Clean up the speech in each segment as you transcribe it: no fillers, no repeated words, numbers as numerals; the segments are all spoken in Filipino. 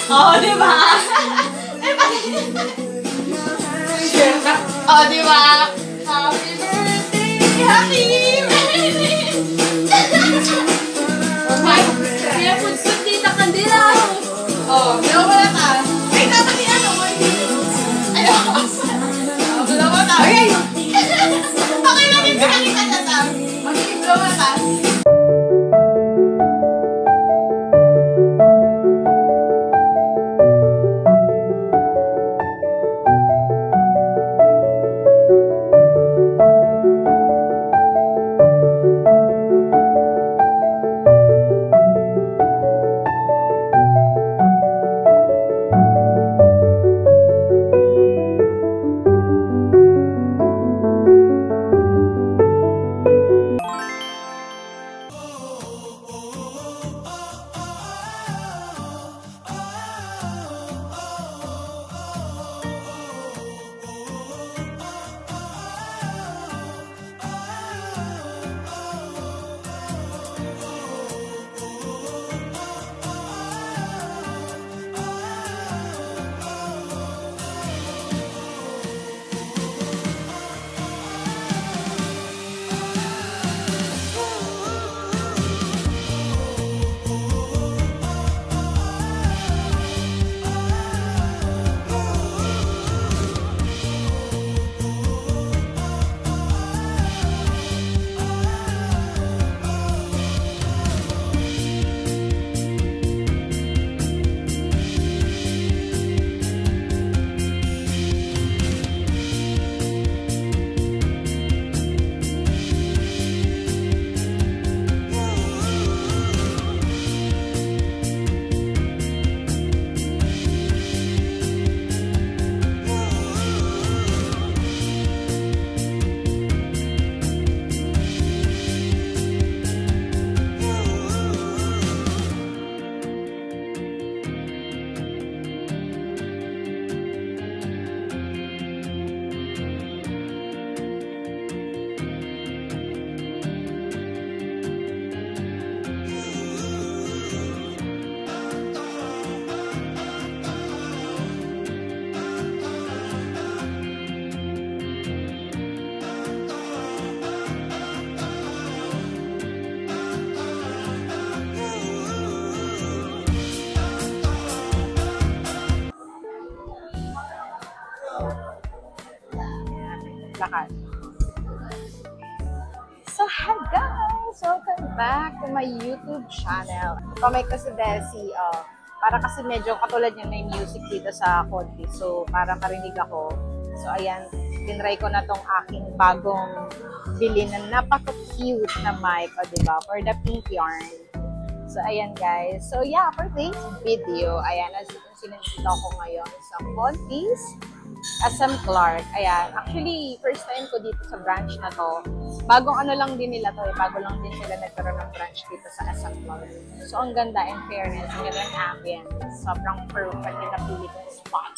Oh, di ba? Oh, di ba? Happy birthday! Happy birthday! Kaya putsut dita kandila. Oh, wala ka. Ay, dapat ni ano mo. Ayaw. Wala ka. Ay, okay lang yung kanita na ta. Mag-i-blow ka. Lakas. So, hi guys! Welcome back to my YouTube channel. Kamay kasi Desi, para kasi medyo katulad niya may music dito sa konti. So, para marinig ako. So, ayan, tinry ko na tong aking bagong bili na napaka-cute na mic, diba? For the pink yarn. So, ayan guys. So, yeah, for today's video, ayan, as sinunod ko ngayon sa Contis, SM Clark. Ayan. Actually, first time ko dito sa branch na to. Bagong ano lang din nila to. Bago lang din sila nagkaroon ng branch dito sa SM Clark. So, ang ganda in fairness. Ang ganda ng ambience. Sobrang perfect yung napili kong spot.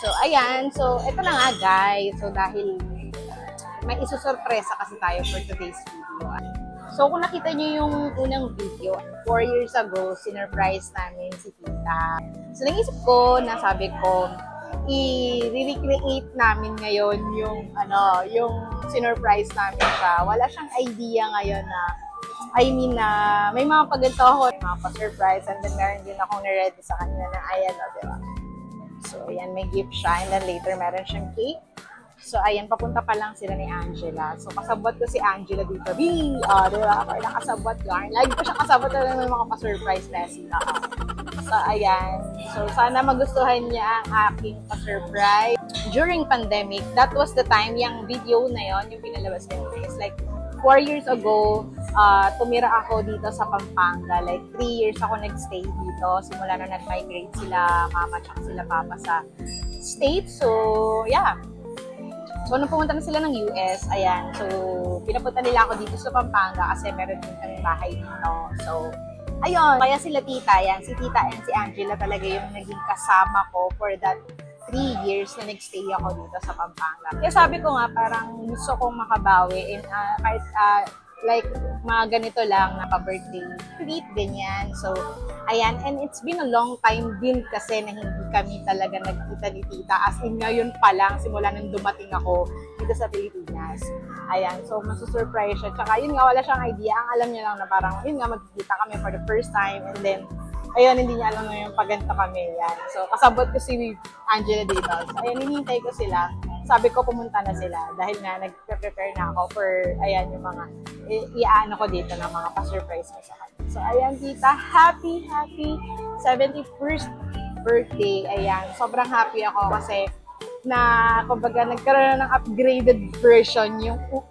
So, ayan. So, ito na nga guys. So, dahil may isusurpresa kasi tayo for today's video. So, kung nakita nyo yung unang video, 4 years ago, sinurprise namin si Tita. So, naisip ko, nasabi ko, i-recreate namin ngayon yung sinurprise namin siya. Wala siyang idea ngayon na, may mga paganto ako, mga pa-surprise, and then meron din akong na-ready sa kanya na, ayan, diba? So, ayan, may gift siya, and then later meron siyang cake. So, ayan, papunta pa lang sila ni Angela. So, kasabot ko si Angela dito. Diba? Or nakasabot yarn. Lagi ko siya kasabot na ng mga pa-surprise na sila. So, ayan. So, sana magustuhan niya ang aking pa-surprise. During pandemic, that was the time, yung video na yon, yung pinalabas nila. It's like, 4 years ago, tumira ako dito sa Pampanga. Like, 3 years ako nag-stay dito. Simula na nag-migrate sila, mama at sila papa sa States. So, yeah. So, nung pumunta na sila ng US, ayan, so, pinapunta nila ako dito sa Pampanga kasi meron din kami bahay dito. So, ayun, kaya sila tita, yan, si tita and si Angela talaga yung naging kasama ko for that 3 years na nag-stay ako dito sa Pampanga. Kaya sabi ko nga, parang gusto kong makabawi and kahit like mga ganito lang na pa-birthday treat, ganyan. So, ayan. And it's been a long time din kasi na hindi kami talaga nagkita ni tita. As in, ngayon pa lang, simula nang dumating ako dito sa Pilipinas. Ayan. So, masusurprise siya. Tsaka, yun nga, wala siyang idea. Ang alam niya lang na parang, yun nga, magkikita kami for the first time. And then, ayun, hindi niya alam na yung pagganto kami. Yan. So, kasabot ko si Angela dito. So, ayun, hinihintay ko sila. Sabi ko, pumunta na sila. Dahil nga, nag-prepare na ako for, ayan, yung mga, iaano ko dito ng mga pa-surprise ko sa kanya. So, ayan, tita, happy 71st birthday. Ayan, sobrang happy ako kasi na, kumbaga, nagkaroon na ng upgraded version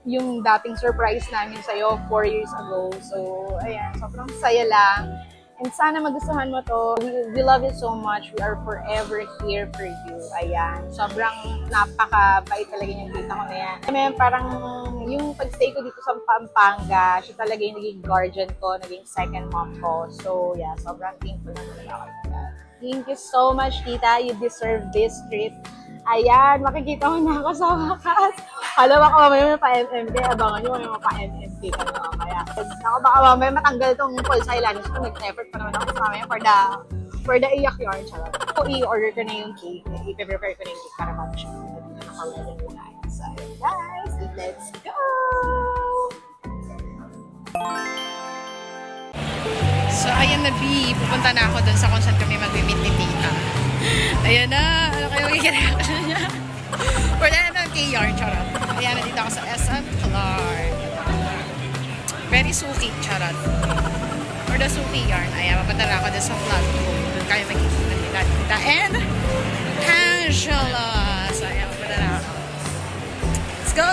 yung dating surprise namin sa'yo 4 years ago. So, ayan, sobrang saya lang. And sana magustuhan mo to. We love you so much. We are forever here for you. Ayan. Sobrang napaka-bait talaga yung tita ko na yan. May parang yung pag-stay ko dito sa Pampanga, siya talaga yung naging guardian ko, naging second mom ko. So, yeah, sobrang thankful na talaga ako. Thank you so much, tita. You deserve this treat. Ayan, makikita mo na ako sa wakas. Alam ako, mamaya may pa-MMK. Abangan nyo, may pa-MMK ka na mamaya. Ako baka mamaya matanggal itong pulse eyeliner. So, nag-effort pa naman ako sa mamaya for the iyak yarn. Charot. So, i-order ko na yung cake. I-prepare ko na yung cake para mag-show. Nakakamala yung live. So, guys, let's go! So, ayan na, B. Pupunta na ako dun sa kung saan kami mag-meet ni tita. Ayan na. Ano kayo magkikita niya? Wala na ng K-yarn, charot. Ayan, nandito ako sa SM Clark. Very suki, charot. For the suki yarn. Ayan, mapunta na ako dun sa vlog ko. Doon kayo magkikita nila tita and Angela. So, ayan, mapunta na ako. Let's go!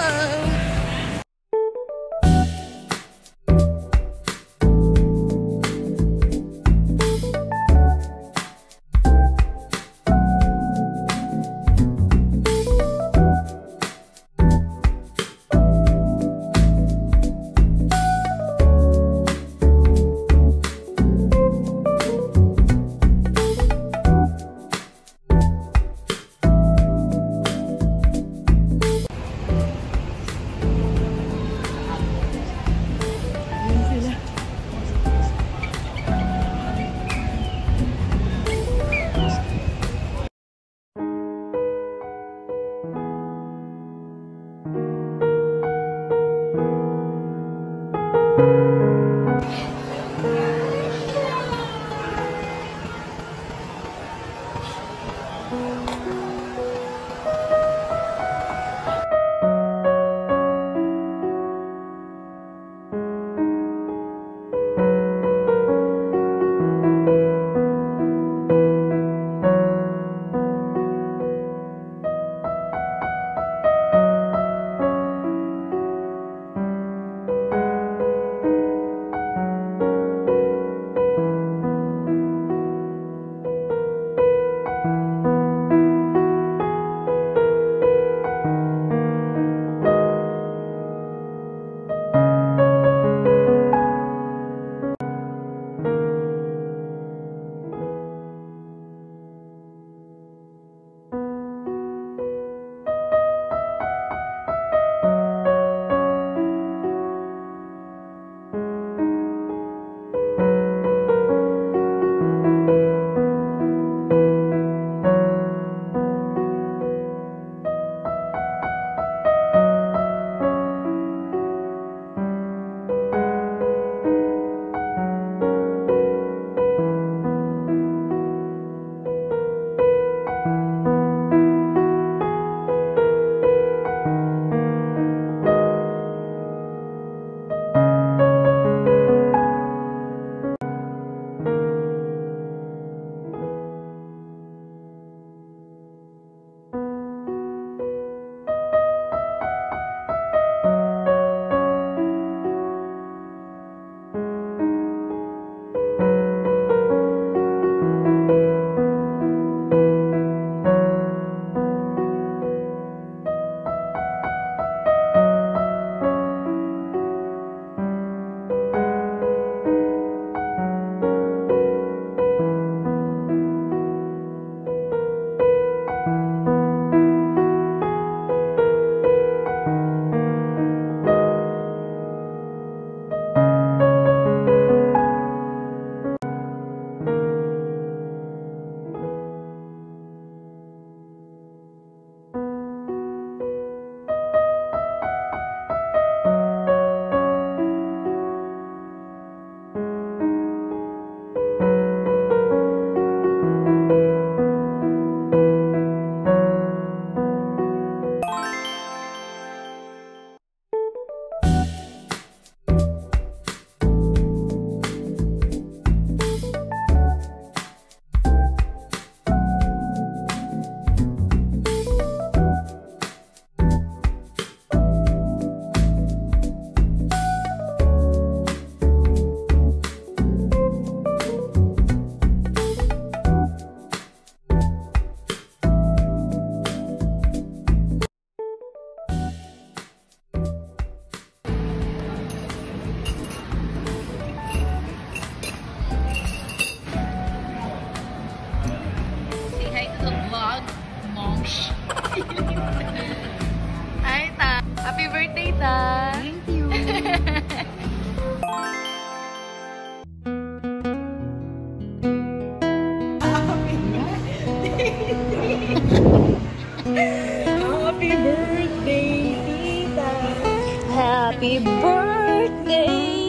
day.